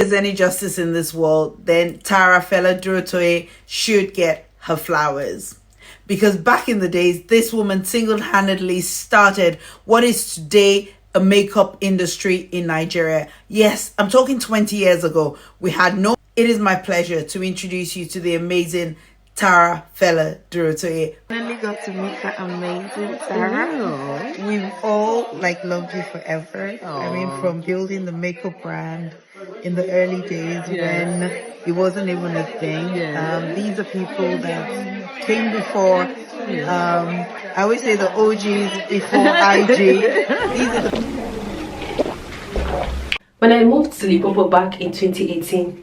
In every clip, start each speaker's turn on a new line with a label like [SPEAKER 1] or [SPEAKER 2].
[SPEAKER 1] there's any justice in this world, then Tara Fella Durotoye should get her flowers. Because back in the days, this woman single-handedly started what is today a makeup industry in Nigeria. Yes, I'm talking 20 years ago. We had no... It is my pleasure to introduce you to the amazing Tara Fella Durotoye.
[SPEAKER 2] Finally got to meet the amazing Tara. We've all loved you forever. Aww. I mean, from building the makeup brand in the early days when it wasn't even a thing. These are people that came before. I always say the OGs before IG. These are the...
[SPEAKER 3] When I moved to Limpopo back in 2018,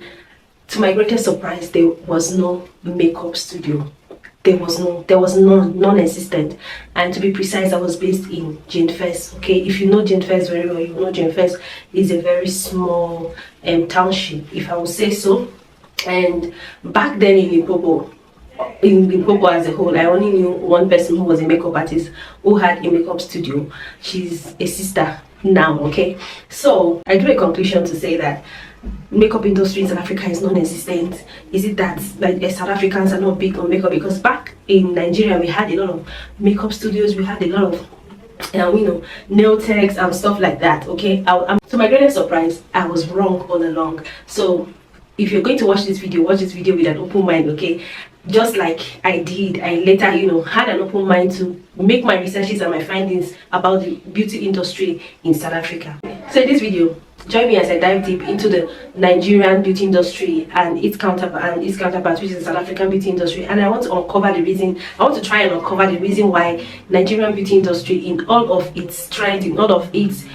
[SPEAKER 3] to my greatest surprise, there was no makeup studio. There was none, non-existent. And to be precise, I was based in Jane First. Okay, if you know Jane First very well, you know Jane First is a very small township, if I would say so. And back then in Limpopo as a whole, I only knew one person who was a makeup artist who had a makeup studio. She's a sister now. Okay, so I drew a conclusion to say that makeup industry in South Africa is non-existent. Is it that South Africans are not big on makeup? Because back in Nigeria we had a lot of makeup studios, we had a lot of nail techs and stuff like that. Okay, to my greatest surprise, I was wrong all along. So if you're going to watch this video with an open mind. Okay, just like I did, I later had an open mind to make my researches and my findings about the beauty industry in South Africa. So in this video, join me as I dive deep into the Nigerian beauty industry and its counterpart, which is the South African beauty industry. And I want to uncover the reason. I want to try and uncover the reason why Nigerian beauty industry, in all of its strength, in all of its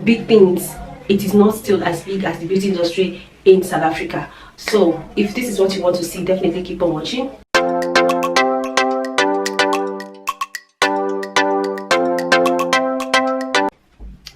[SPEAKER 3] big things, it is not still as big as the beauty industry in South Africa. So if this is what you want to see, definitely keep on watching.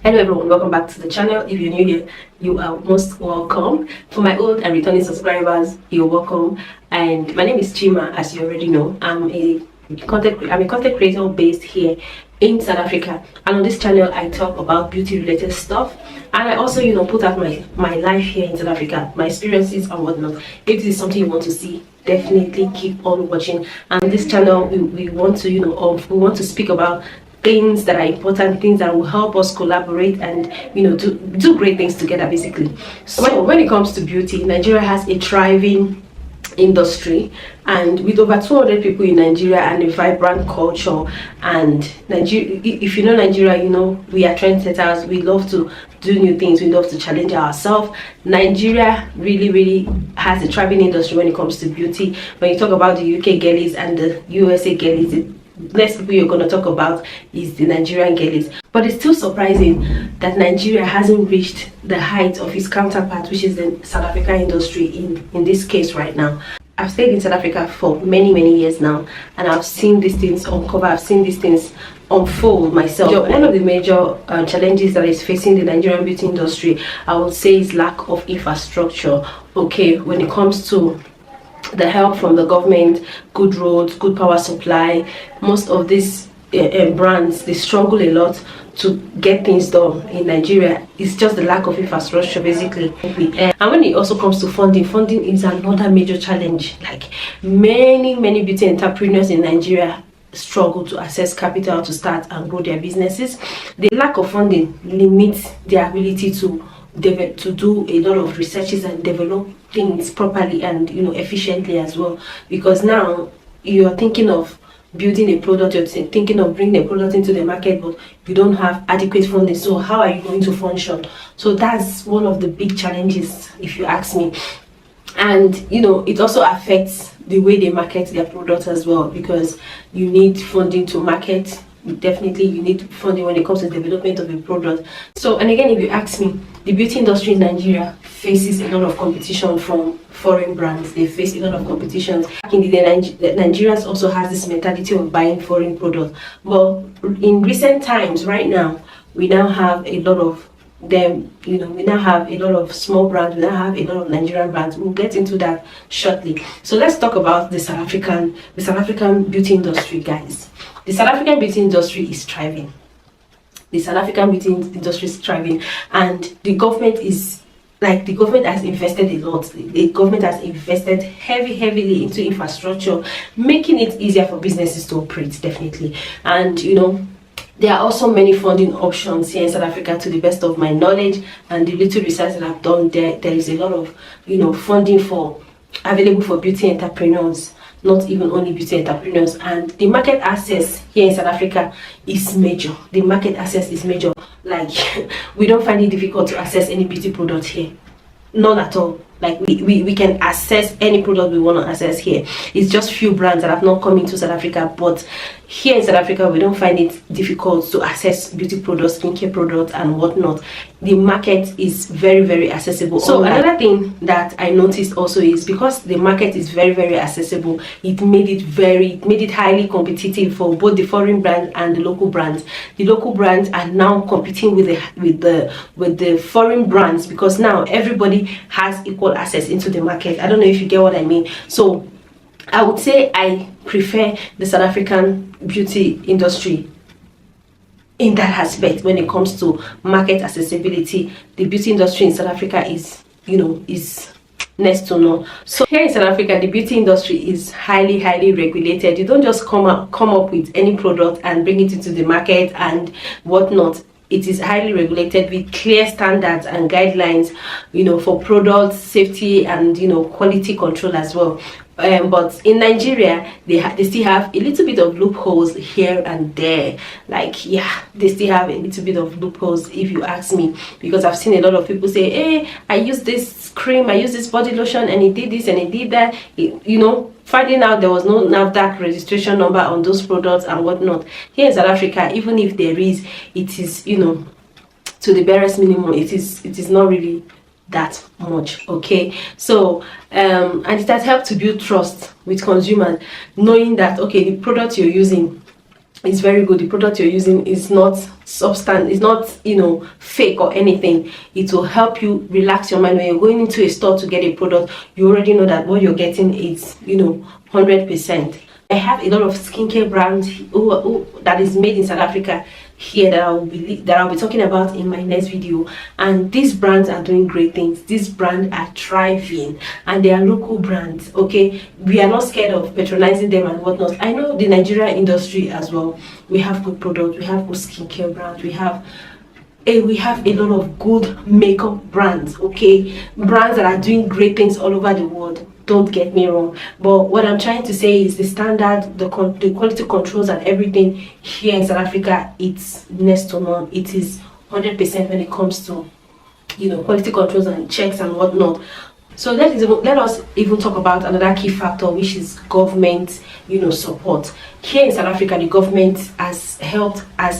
[SPEAKER 3] Hello everyone, welcome back to the channel. If you're new here, you are most welcome. For my old and returning subscribers, you're welcome. And my name is Chima, as you already know. I'm a content creator based here in South Africa, and on this channel I talk about beauty related stuff, and I also put out my life here in South Africa, my experiences and whatnot. If this is something you want to see, definitely keep on watching. And on this channel we want to speak about things that are important, things that will help us collaborate and do great things together, basically. So when it comes to beauty, Nigeria has a thriving industry, and with over 200 people in Nigeria and a vibrant culture. And Nigeria, if you know Nigeria, we are trendsetters. We love to do new things, we love to challenge ourselves. Nigeria really has a thriving industry when it comes to beauty. When you talk about the UK girlies and the USA girlies, the next people you're going to talk about is the Nigerian girlies. But it's still surprising that Nigeria hasn't reached the height of its counterpart, which is the South African industry in this case right now. I've stayed in South Africa for many years now, and I've seen these things uncover, I've seen these things unfold myself. One of the major challenges that is facing the Nigerian beauty industry, I would say, is lack of infrastructure. Okay, when it comes to the help from the government, good roads, good power supply, most of these brands, they struggle a lot to get things done in Nigeria. It's just the lack of infrastructure, basically. And when it also comes to funding is another major challenge. Like many beauty entrepreneurs in Nigeria struggle to access capital to start and grow their businesses. The lack of funding limits their ability to do a lot of researches and develop things properly and efficiently as well. Because now you're thinking of building a product, you're thinking of bringing a product into the market, but you don't have adequate funding. So how are you going to function? So that's one of the big challenges, if you ask me. And it also affects the way they market their products as well, because you need funding to market. Definitely you need funding when it comes to development of a product. So, and again, if you ask me, the beauty industry in Nigeria faces a lot of competition from foreign brands. They face a lot of competition. In the Nigerians also has this mentality of buying foreign products. But in recent times, right now, we now have a lot of them, we now have a lot of small brands, we now have a lot of Nigerian brands. We'll get into that shortly. So let's talk about the South African beauty industry, guys. The South African beauty industry is thriving. The South African beauty industry is thriving, and the government is like the government has invested a lot. The government has invested heavily into infrastructure, making it easier for businesses to operate, definitely. And you know, there are also many funding options here in South Africa, to the best of my knowledge and the little research that I've done. There is a lot of, you know, funding for available for beauty entrepreneurs, not even only beauty entrepreneurs. And the market access here in South Africa is major. The market access is major. Like, we don't find it difficult to access any beauty product here, not at all. Like, we can access any product we want to access here. It's just few brands that have not come into South Africa, but here in South Africa we don't find it difficult to access beauty products, skincare products and whatnot. The market is very accessible. So another thing that I noticed also is, because the market is very accessible, it made it highly competitive for both the foreign brands and the local brands. The local brands are now competing with the foreign brands, because now everybody has equal access into the market. I don't know if you get what I mean. So I would say I prefer the South African beauty industry in that aspect. When it comes to market accessibility, the beauty industry in South Africa is, you know, is next to none. So here in South Africa, the beauty industry is highly regulated. You don't just come up with any product and bring it into the market and whatnot. It is highly regulated with clear standards and guidelines, you know, for product safety and, you know, quality control as well. But in Nigeria, they still have a little bit of loopholes here and there. Like, yeah, they still have a little bit of loopholes, if you ask me, because I've seen a lot of people say, hey, I use this cream, I use this body lotion, and it did this and it did that. You know, finding out there was no NAFDAC registration number on those products and whatnot. Here in South Africa, even if there is, it is, you know, to the barest minimum. It is not really that much. Okay, so and it has helped to build trust with consumers, knowing that, okay, the product you're using is very good, the product you're using is not is not, you know, fake or anything. It will help you relax your mind. When you're going into a store to get a product, you already know that what you're getting is, you know, 100%. I have a lot of skincare brands that is made in South Africa here that I'll be talking about in my next video, and these brands are doing great things. These brands are thriving, and they are local brands. Okay, we are not scared of patronizing them and whatnot. I know the Nigeria industry as well, we have good products, we have good skincare brands, we have a lot of good makeup brands, okay, brands that are doing great things all over the world. Don't get me wrong, but what I'm trying to say is the standard, the quality controls and everything here in South Africa, it's next to none. It is 100% when it comes to, you know, quality controls and checks and whatnot. So let us even talk about another key factor, which is government, you know, support. Here in South Africa, the government has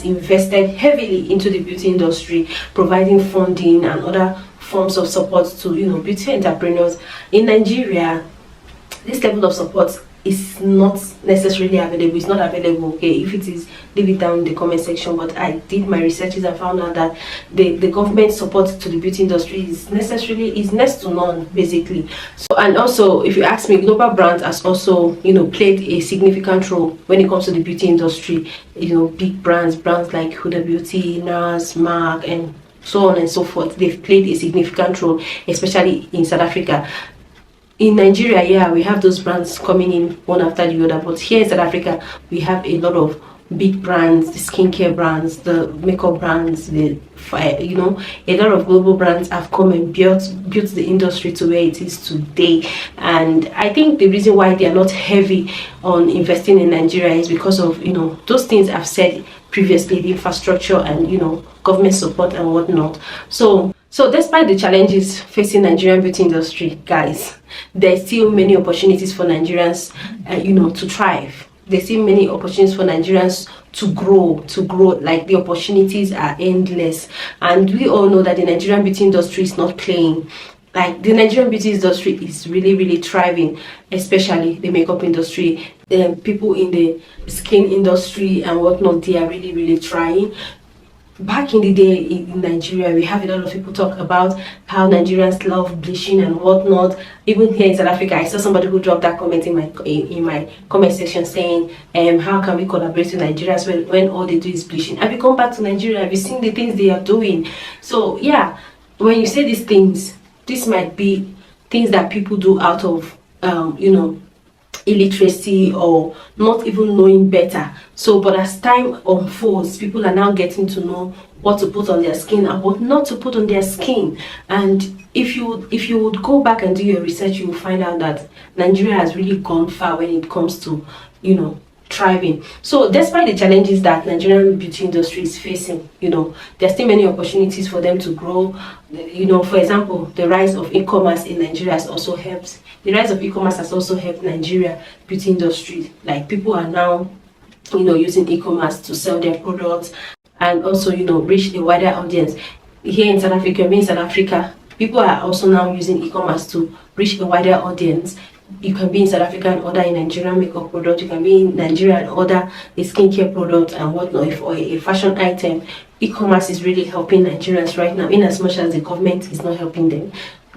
[SPEAKER 3] invested heavily into the beauty industry, providing funding and other forms of support to, you know, beauty entrepreneurs. In Nigeria, this level of support is not necessarily available. It's not available. Okay, if it is, leave it down in the comment section. But I did my researches and found out that the government support to the beauty industry is next to none, basically. So, and also, if you ask me, global brands has also, you know, played a significant role when it comes to the beauty industry. You know, big brands like Huda Beauty, NARS, MAC, and so on and so forth. They've played a significant role, especially in South Africa. In Nigeria, yeah, we have those brands coming in one after the other, but here in South Africa, we have a lot of big brands, the skincare brands, the makeup brands, you know, a lot of global brands have come and built the industry to where it is today. And I think the reason why they are not heavy on investing in Nigeria is because of, you know, those things I've said previously, the infrastructure and, you know, government support and whatnot. So despite the challenges facing Nigerian beauty industry, guys, there's still many opportunities for Nigerians, you know, to thrive. There's still many opportunities for Nigerians to grow. Like, the opportunities are endless, and we all know that the Nigerian beauty industry is not playing. Like, the Nigerian beauty industry is really thriving, especially the makeup industry. People in the skin industry and whatnot, they are really trying. Back in the day in Nigeria, we have a lot of people talk about how Nigerians love bleaching and whatnot. Even here in South Africa, I saw somebody who dropped that comment in my comment section saying, how can we collaborate with Nigerians when all they do is bleaching? Have you come back to Nigeria? Have you seen the things they are doing? So yeah, when you say these things, this might be things that people do out of you know, illiteracy or not even knowing better. So but as time unfolds, people are now getting to know what to put on their skin and what not to put on their skin. And if you would go back and do your research, you will find out that Nigeria has really gone far when it comes to, you know, thriving. So despite the challenges that Nigerian beauty industry is facing, you know, there's still many opportunities for them to grow. You know, for example, the rise of e-commerce in Nigeria has also helped. The rise of e-commerce has also helped Nigeria beauty industry. Like, people are now, you know, using e-commerce to sell their products and also, you know, reach a wider audience. Here in South Africa, in South Africa, people are also now using e-commerce to reach a wider audience. You can be in South Africa and order a Nigerian makeup product. You can be in Nigeria and order a skincare product and whatnot, or a fashion item. E-commerce is really helping Nigerians right now, in as much as the government is not helping them.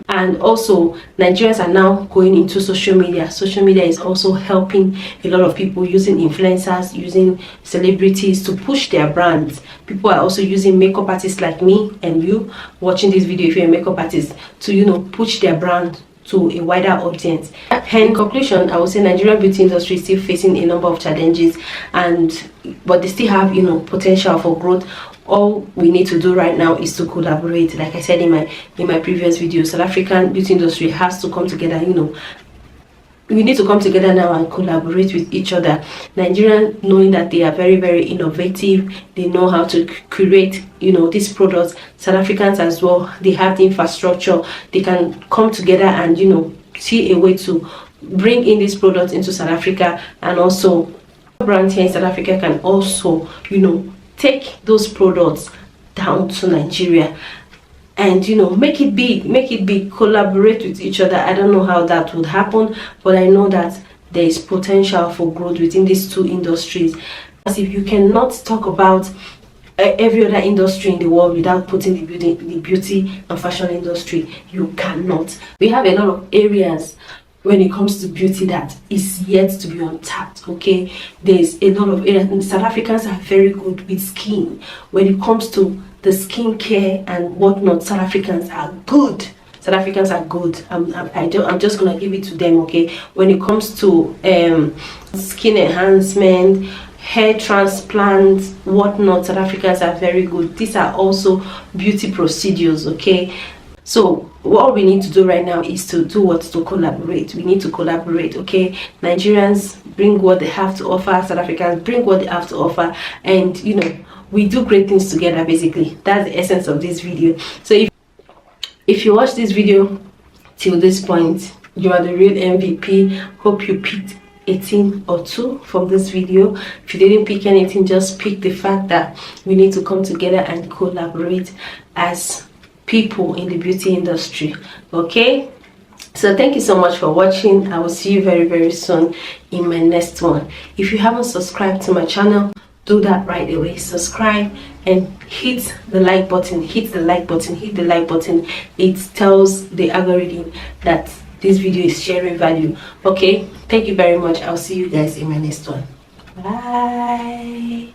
[SPEAKER 3] And also, Nigerians are now going into social media. Social media is also helping a lot of people, using influencers, using celebrities to push their brands. People are also using makeup artists like me and you watching this video, if you're a makeup artist, to, you know, push their brand to a wider audience. In conclusion, I would say Nigerian beauty industry is still facing a number of challenges, but they still have, you know, potential for growth. All we need to do right now is to collaborate. Like I said in my previous video, South African beauty industry has to come together. You know, we need to come together now and collaborate with each other. Nigerian, knowing that they are very, very innovative, they know how to create, you know, these products. South Africans as well, they have the infrastructure. They can come together and, you know, see a way to bring in these products into South Africa. And also, brands here in South Africa can also, you know, take those products down to Nigeria and, you know, make it big, collaborate with each other. I don't know how that would happen, but I know that there is potential for growth within these two industries. As if you cannot talk about every other industry in the world without putting the beauty and fashion industry, you cannot. We have a lot of areas when it comes to beauty that is yet to be untapped. Okay, there's a lot of areas. South Africans are very good with skin. When it comes to the skincare and whatnot, South Africans are good. South Africans are good. I'm just gonna give it to them. Okay, when it comes to skin enhancement, hair transplants, whatnot, South Africans are very good. These are also beauty procedures. Okay, so what we need to do right now is to do what? To collaborate. We need to collaborate. Okay, Nigerians bring what they have to offer, South Africans bring what they have to offer, and, you know, we do great things together. Basically, that's the essence of this video. So if you watch this video till this point, you are the real MVP. Hope you picked 18 or 2 from this video. If you didn't pick anything, just pick the fact that we need to come together and collaborate as people in the beauty industry. Okay, so thank you so much for watching. I will see you very, very soon in my next one. If you haven't subscribed to my channel, do that right away. Subscribe and hit the like button. Hit the like button. Hit the like button. It tells the algorithm that this video is sharing value. Okay, thank you very much. I'll see you guys in my next one. Bye.